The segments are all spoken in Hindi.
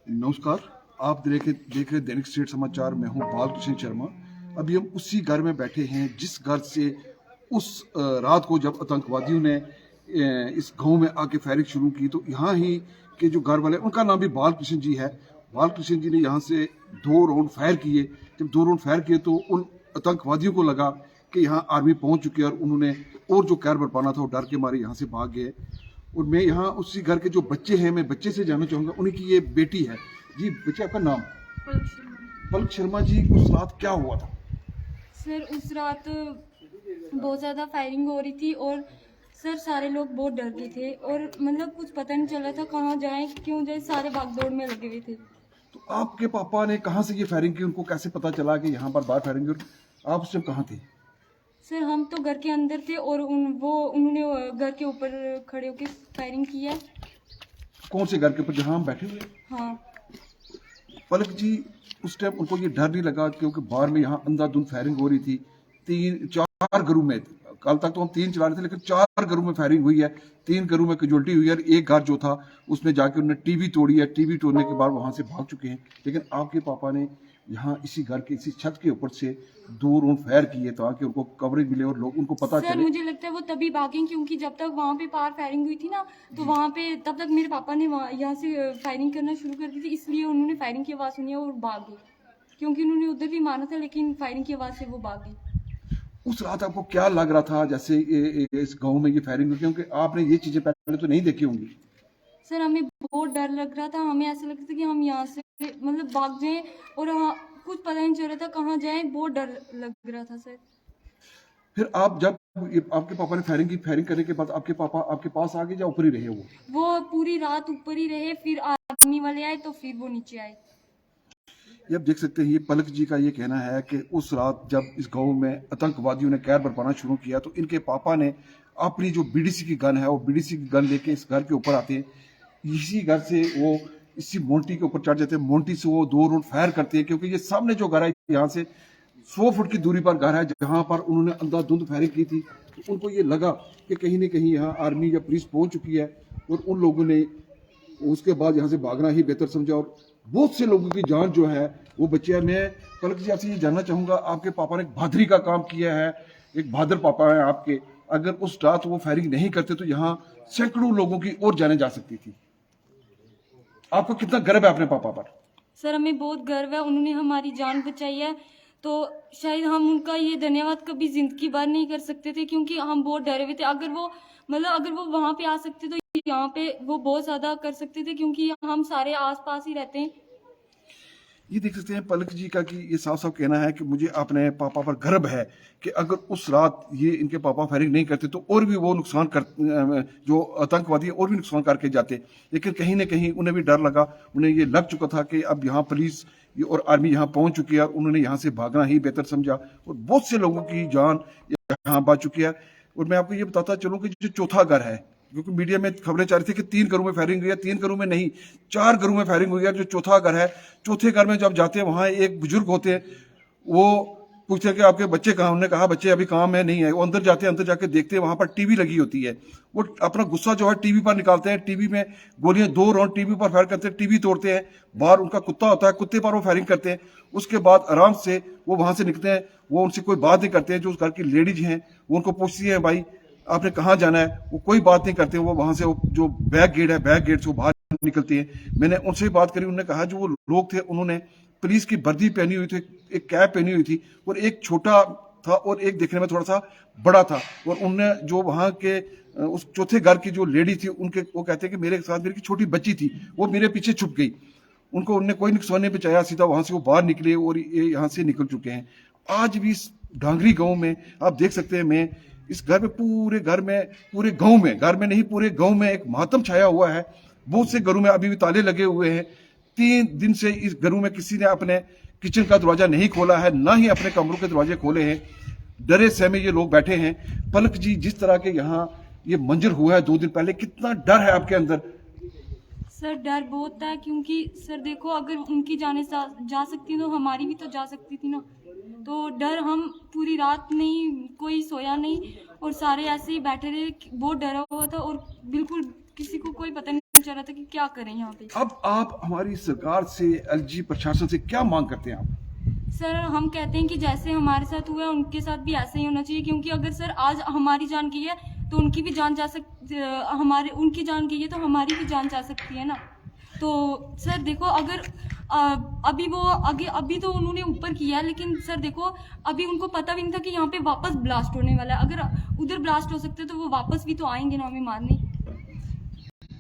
नमस्कार। आप देख रहे दैनिक स्टेट समाचार। मैं हूं बालकृष्ण शर्मा। अभी हम उसी घर में बैठे हैं जिस घर से उस रात को जब आतंकवादियों ने इस गांव में आके फायरिंग शुरू की, तो यहाँ ही के जो घर वाले, उनका नाम भी बालकृष्ण जी है। बालकृष्ण जी ने यहाँ से 2 राउंड फायर किए। जब 2 राउंड फायर किए तो उन आतंकवादियों को लगा कि यहाँ आर्मी पहुंच चुकी है, और उन्होंने और जो कैर बरपाना था वो डर के मारे यहाँ से भाग गए। और मैं यहाँ उसी घर के जो बच्चे हैं, मैं बच्चे से जानना चाहूंगा, उन्हीं की ये बेटी है। जी बच्चे, आपका नाम? पलक शर्मा। पलक शर्मा जी, उस रात क्या हुआ था? सर उस रात बहुत ज़्यादा फायरिंग हो रही थी और सर सारे लोग बहुत डर गए थे और मतलब कुछ पता नहीं चल रहा था कहाँ जाएं क्यों जाए, सारे भागदौड़ में लगे हुए थे। तो आपके पापा ने कहाँ से ये फायरिंग की? उनको कैसे पता चला कि यहाँ पर बाहर फायरिंग हुई? और आप उस टाइम कहाँ थे? सर हम तो घर के अंदर थे और उन्होंने घर के ऊपर खड़े होकर फायरिंग की है। कौन से घर के ऊपर जहाँ हम बैठे हुए हैं? हाँ पलक जी, उस टाइम उनको ये डर नहीं लगा? क्योंकि बाहर में यहाँ अंधाधुंध फायरिंग हो रही थी। 3-4 घरों में, कल तक तो हम 3 चला रहे थे, लेकिन 4 घरों में फायरिंग हुई है। 3 घरों में कैजुअल्टी हुई है, और एक घर जो था उसमें जाके उन्होंने टीवी तोड़ी है। टीवी तोड़ने के बाद वहां से भाग चुके हैं। लेकिन आपके पापा ने यहाँ इसी घर के इसी छत के ऊपर से 2 राउंड फायर किए ताकि उनको कवरेज मिले और लोग उनको पता सर चले। मुझे लगता है वो तभी भागे क्योंकि जब तक वहाँ पे पार फायरिंग हुई थी ना, तो वहाँ पे तब तक मेरे पापा ने यहाँ से फायरिंग करना शुरू कर दी थी, इसलिए उन्होंने फायरिंग की आवाज़ सुनी और भाग गए। क्योंकि उन्होंने उधर भी मारा था लेकिन फायरिंग की आवाज़ से वो भाग गए। उस रात आपको क्या लग रहा था जैसे इस गांव में ये फायरिंग हुई? क्योंकि आपने ये चीजें पहले तो नहीं देखी होंगी। सर हमें बहुत डर लग रहा था, हमें ऐसा लगता था कि हम यहाँ से मतलब भाग जाएं और कुछ पता नहीं चल रहा था कहाँ जाएं, बहुत डर लग रहा था सर। फिर आप जब आपके पापा ने फायरिंग की, फायरिंग करने के बाद आपके पापा आपके पास आ गए या ऊपर ही रहे वो पूरी रात ऊपर ही रहे, फिर आर्मी वाले आए तो फिर वो नीचे आए। ये आप देख सकते हैं, ये पलक जी का ये कहना है कि उस रात जब इस गांव में आतंकवादियों ने कहर बरपाना शुरू किया, तो इनके पापा ने अपनी जो बीडीसी की गन है, वो बीडीसी की गन लेके इस घर के ऊपर आते हैं। इसी घर से वो इसी मोंटी के ऊपर चढ़ जाते हैं। मोंटी से वो 2 राउंड फायर करते हैं, क्योंकि ये सामने जो घर है यहाँ से 100 फुट की दूरी पर घर है जहां पर उन्होंने अंधाधुंध फायरिंग की थी। तो उनको ये लगा कि कहीं ना कहीं यहाँ आर्मी या पुलिस पहुंच चुकी है, और उन लोगों ने उसके बाद यहाँ से भागना ही बेहतर समझा, और बहुत से लोगों की जान जो है वो बची है। मैं पलक जी आपसे ये जानना चाहूंगा, आपके पापा ने एक बहादुरी का काम किया है, एक बहादुर पापा है आपके। अगर उस रात वो फायरिंग नहीं करते तो यहाँ सैकड़ों लोगों की और जाने जा सकती थी। आपको कितना गर्व है अपने पापा पर? सर हमें बहुत गर्व है, उन्होंने हमारी जान बचाई है। तो शायद हम उनका ये धन्यवाद कभी जिंदगी भर नहीं कर सकते थे क्योंकि हम बहुत डरे हुए थे। अगर वो वहां पे आ सकते तो यहाँ पे वो बहुत ज्यादा कर सकते थे क्योंकि हम सारे आस पास ही रहते हैं। ये देख सकते हैं पलक जी का कि ये साफ साफ कहना है कि मुझे अपने पापा पर गर्व है कि अगर उस रात ये इनके पापा फायरिंग नहीं करते तो और भी वो नुकसान कर, जो आतंकवादी और भी नुकसान करके जाते। लेकिन कहीं ना कहीं उन्हें भी डर लगा, उन्हें ये लग चुका था कि अब यहाँ पुलिस और आर्मी यहाँ पहुंच चुकी है, और उन्होंने यहाँ से भागना ही बेहतर समझा, और बहुत से लोगों की जान यहाँ बच चुकी है। और मैं आपको ये बताता चलूँ कि जो चौथा घर है, क्योंकि मीडिया में खबरें चाह रही थी कि 3 घरों में फायरिंग हुई है, 3 घरों में नहीं, 4 घरों में फायरिंग हुई है। जो चौथा घर है, चौथे घर में जब जाते हैं वहां एक बुजुर्ग होते हैं, वो पूछते हैं कि आपके बच्चे कहाँ? उन्होंने कहा बच्चे अभी काम में नहीं है। वो अंदर जाते हैं, अंदर जाके देखते हैं वहां पर टीवी लगी होती है। वो अपना गुस्सा जो है टीवी पर निकालते हैं, टीवी में गोलियां 2 राउंड टीवी पर फायर करते हैं, टीवी तोड़ते हैं। बाहर उनका कुत्ता होता है, कुत्ते पर वो फायरिंग करते हैं। उसके बाद आराम से वो वहां से निकलते हैं। वो उनसे कोई बात नहीं करते हैं। जो उस घर की लेडीज हैं वो उनको पूछती है भाई आपने कहाँ जाना है, वो कोई बात नहीं करते। वो वहां से जो बैक गेट है, बैक गेट से वो बाहर निकलती है। मैंने उनसे भी बात करी, उन्होंने कहा जो वो लोग थे उन्होंने पुलिस की वर्दी पहनी हुई थी, एक कैप पहनी हुई थी, और एक छोटा था और एक देखने में थोड़ा सा बड़ा था। और उनने जो वहां के उस चौथे घर की जो लेडी थी, उनके वो कहते हैं कि मेरे साथ मेरी छोटी बच्ची थी, वो मेरे पीछे छुप गई। उनको उनने कोई नुकसान नहीं पहुंचाया, सीधा वहां से वो बाहर निकले और ये यहाँ से निकल चुके हैं। आज भी इस ढांगरी गांव में आप देख सकते हैं, मैं इस घर में पूरे घर में, पूरे गांव में, घर में नहीं पूरे गांव में एक मातम छाया हुआ है। बहुत से घरों में अभी भी ताले लगे हुए हैं। 3 दिन से इस घरों में किसी ने अपने किचन का दरवाजा नहीं खोला है, ना ही अपने कमरों के दरवाजे खोले हैं। डरे सहमे ये लोग बैठे हैं। पलक जी, जिस तरह के यहाँ ये मंजर हुआ है 2 दिन पहले, कितना डर है आपके अंदर? सर डर बहुत था क्योंकि सर देखो अगर उनकी जाने जा सकती तो हमारी भी तो जा सकती थी ना। तो डर, हम पूरी रात नहीं, कोई सोया नहीं और सारे ऐसे ही बैठे रहे, बहुत डरा हुआ था और बिल्कुल किसी को कोई पता नहीं चाह रहा था कि क्या करें यहाँ पे। अब आप हमारी सरकार से, एलजी प्रशासन से क्या मांग करते हैं आप? सर हम कहते हैं कि जैसे हमारे साथ हुआ है उनके साथ भी ऐसे ही होना चाहिए, क्योंकि अगर सर आज हमारी जान गई है तो उनकी भी जान जा उनकी जान गई है तो हमारी भी जान जा सकती है ना। तो सर देखो, अगर अभी तो उन्होंने ऊपर किया, लेकिन सर देखो अभी उनको पता भी नहीं था कि यहाँ पे वापस ब्लास्ट होने वाला है। अगर उधर ब्लास्ट हो सकते तो वो वापस भी तो आएंगे ना हमें मारने।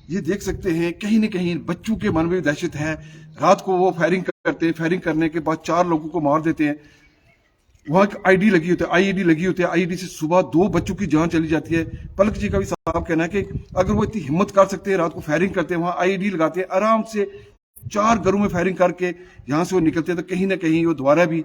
ये देख सकते हैं कहीं न कहीं बच्चों के मन में दहशत है। रात को वो फायरिंग करते हैं, फायरिंग करने के बाद 4 लोगों को मार देते हैं। वहां एक आईडी लगी होती है, आईईडी लगी होती है, आईईडी से सुबह 2 बच्चों की जान चली जाती है। पलक जी का भी साफ कहना है कि अगर वो इतनी हिम्मत कर सकते हैं, रात को फायरिंग करते हैं, वहां आईईडी लगाते हैं, आराम से 4 घरों में फायरिंग करके यहां से वो निकलते हैं, तो कहीं ना कहीं वो दोबारा भी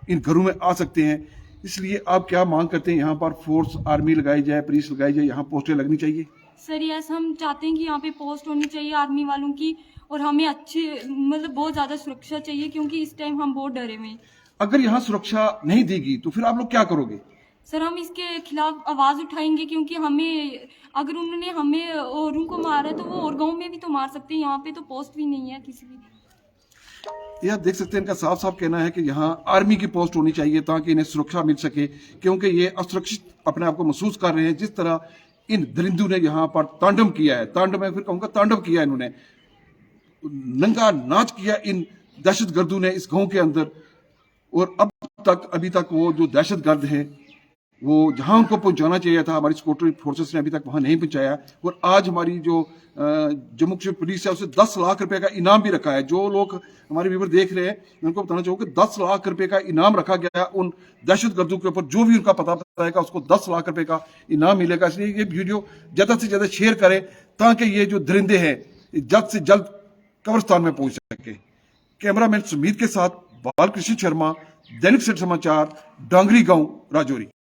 इन घरों में आ सकते हैं। इसलिए आप क्या मांग करते हैं? यहाँ पर फोर्स, आर्मी लगाई जाए, पुलिस लगाई जाए, यहाँ पोस्टें लगनी चाहिए? सर यस, हम चाहते हैं कि यहाँ पे पोस्ट होनी चाहिए आर्मी वालों की, और हमें अच्छी मतलब बहुत ज़्यादा सुरक्षा चाहिए, क्योंकि इस टाइम हम बहुत डरे हुए हैं। अगर यहाँ सुरक्षा नहीं देगी तो फिर आप लोग क्या करोगे? सर हम इसके खिलाफ आवाज़ उठाएंगे, क्योंकि हमें अगर उन्होंने हमें और उनको मारा है तो वो और गांव में भी तो मार सकते हैं। यहाँ पे तो पोस्ट भी नहीं है किसी भी। ये आप देख सकते हैं, इनका साफ साफ कहना है कि यहाँ आर्मी की पोस्ट होनी चाहिए ताकि इन्हें सुरक्षा मिल सके, क्योंकि ये असुरक्षित अपने आप को महसूस कर रहे हैं। जिस तरह इन दरिंदों ने यहाँ पर तांडव किया है, तांडव मैं फिर कहूँगा तांडव किया, इन्होंने नंगा नाच किया इन दहशतगर्दों ने इस गांव के अंदर। और अभी तक वो जो दहशतगर्द हैं वो जहां उनको पहुंचाना चाहिए था, हमारी सिक्योरिटी फोर्सेस ने अभी तक वहां नहीं पहुंचाया। और आज हमारी जो जम्मू कश्मीर पुलिस है, उसे 10 लाख रुपए का इनाम भी रखा है। जो लोग हमारे व्यूअर देख रहे हैं, मैं उनको बताना चाहूंगा कि 10 लाख रुपए का इनाम रखा गया उन दहशतगर्दों के ऊपर। जो भी उनका पता बताएगा उसको 10 लाख रुपए का इनाम मिलेगा। इसलिए ये वीडियो ज्यादा से ज्यादा शेयर करें ताकि ये जो दरिंदे हैं जल्द से जल्द कब्रिस्तान में पहुंच सके। कैमरामैन सुमीत के साथ बालकृष्ण शर्मा, दैनिक सवेरा समाचार, डांगरी गांव, राजौरी।